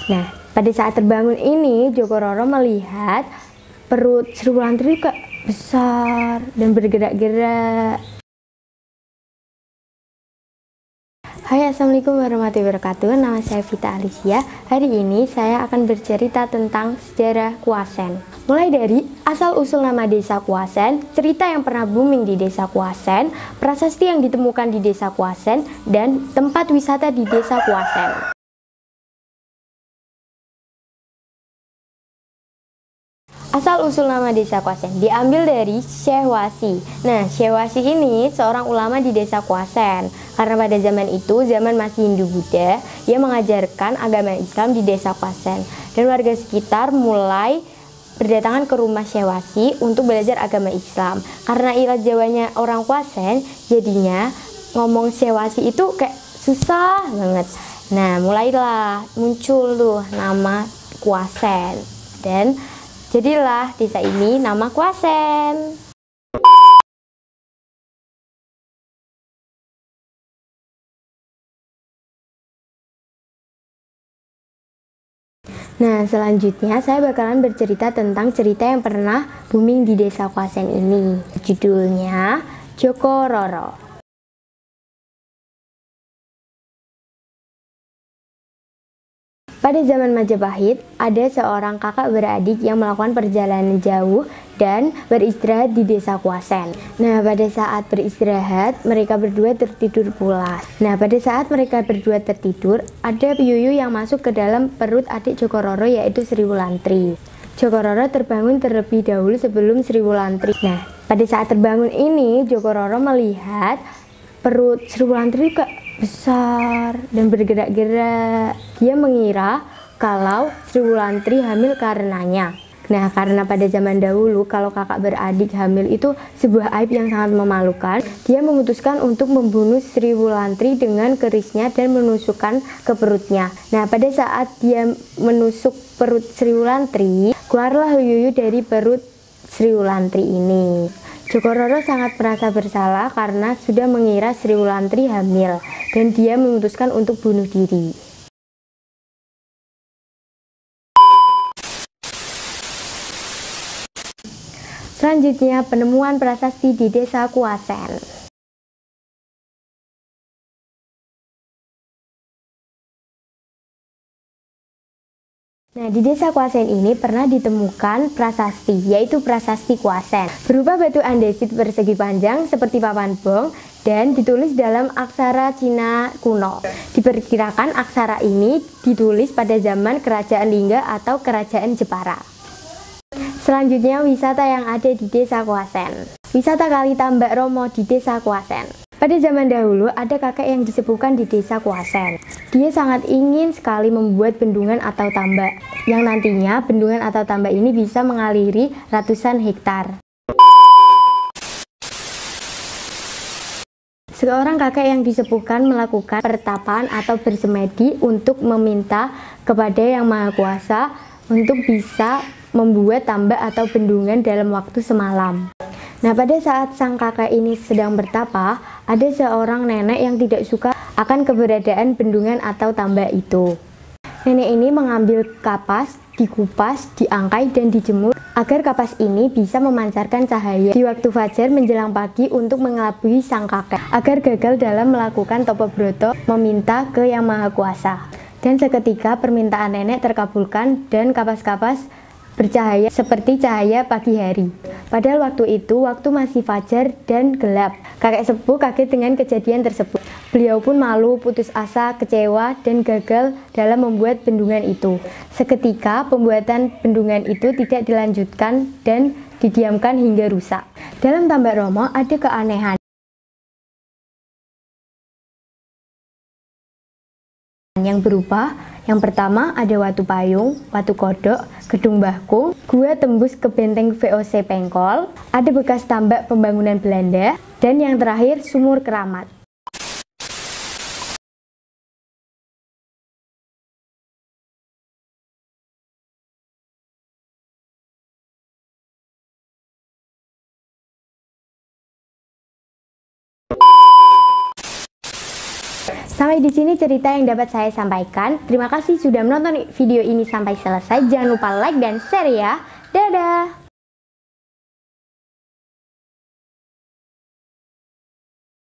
Nah, pada saat terbangun ini, Joko Roro melihat perut Sri Wulandari kok besar dan bergerak-gerak. Hai, assalamualaikum warahmatullahi wabarakatuh. Nama saya Vita Alicia. Hari ini saya akan bercerita tentang sejarah Kuasen. Mulai dari asal-usul nama desa Kuasen, cerita yang pernah booming di desa Kuasen, prasasti yang ditemukan di desa Kuasen, dan tempat wisata di desa Kuasen. Asal-usul nama desa Kuasen diambil dari Syekh Wasi. Nah, Syekh Wasi ini seorang ulama di desa Kuasen. Karena pada zaman itu, zaman masih Hindu-Buddha, ia mengajarkan agama Islam di desa Kuasen. Dan warga sekitar mulai berdatangan ke rumah Syekh Wasi untuk belajar agama Islam. Karena ilat Jawanya orang Kuasen, jadinya ngomong Syekh Wasi itu kayak susah banget. Nah, mulailah muncul tuh nama Kuasen. Dan jadilah desa ini nama Kuasen. Nah, selanjutnya saya bakalan bercerita tentang cerita yang pernah booming di desa Kuasen ini. Judulnya Joko Roro. Pada zaman Majapahit, ada seorang kakak beradik yang melakukan perjalanan jauh dan beristirahat di desa Kuasen. Nah, pada saat beristirahat, mereka berdua tertidur pulas. Nah, pada saat mereka berdua tertidur, ada piyuyu yang masuk ke dalam perut adik Joko Roro, yaitu Sri Wulandari. Joko Roro terbangun terlebih dahulu sebelum Sri Wulandari. Nah, pada saat terbangun ini, Joko Roro melihat perut Sri Wulandari kok besar dan bergerak-gerak. Dia mengira kalau Sri Wulandari hamil karenanya. Nah, karena pada zaman dahulu kalau kakak beradik hamil itu sebuah aib yang sangat memalukan, dia memutuskan untuk membunuh Sri Wulandari dengan kerisnya dan menusukkan ke perutnya. Nah, pada saat dia menusuk perut Sri Wulandari, keluarlah yuyu dari perut Sri Wulandari ini. Joko Roro sangat merasa bersalah karena sudah mengira Sri Wulandari hamil dan dia memutuskan untuk bunuh diri. Selanjutnya, penemuan prasasti di desa Kuasen. Nah, di desa Kuasen ini pernah ditemukan prasasti, yaitu prasasti Kuasen. Berupa batu andesit persegi panjang seperti papan bong dan ditulis dalam aksara Cina kuno. Diperkirakan aksara ini ditulis pada zaman Kerajaan Lingga atau Kerajaan Jepara. Selanjutnya, wisata yang ada di desa Kuasen. Wisata Kali Tambak Romo di desa Kuasen. Pada zaman dahulu, ada kakek yang disepuhkan di desa Kuasen. Dia sangat ingin sekali membuat bendungan atau tambak, yang nantinya bendungan atau tambak ini bisa mengaliri ratusan hektar. Seorang kakek yang disepuhkan melakukan pertapaan atau bersemedi untuk meminta kepada Yang Maha Kuasa untuk bisa membuat tambak atau bendungan dalam waktu semalam. Nah, pada saat sang kakek ini sedang bertapa, ada seorang nenek yang tidak suka akan keberadaan bendungan atau tambak itu. Nenek ini mengambil kapas, dikupas, diangkai, dan dijemur agar kapas ini bisa memancarkan cahaya di waktu fajar menjelang pagi untuk mengelabui sang kakek agar gagal dalam melakukan topo broto meminta ke Yang Maha Kuasa. Dan seketika permintaan nenek terkabulkan dan kapas-kapas bercahaya seperti cahaya pagi hari. Padahal waktu itu waktu masih fajar dan gelap. Kakek sepuh kaget dengan kejadian tersebut. Beliau pun malu, putus asa, kecewa, dan gagal dalam membuat bendungan itu. Seketika pembuatan bendungan itu tidak dilanjutkan dan didiamkan hingga rusak. Dalam Tambak Romo ada keanehan yang berupa, yang pertama ada Watu Payung, Watu Kodok, Gedung Mbahkung, Gua tembus ke Benteng VOC Pengkol, ada bekas tambak pembangunan Belanda, dan yang terakhir Sumur Keramat. Sampai di sini cerita yang dapat saya sampaikan. Terima kasih sudah menonton video ini sampai selesai. Jangan lupa like dan share ya. Dadah!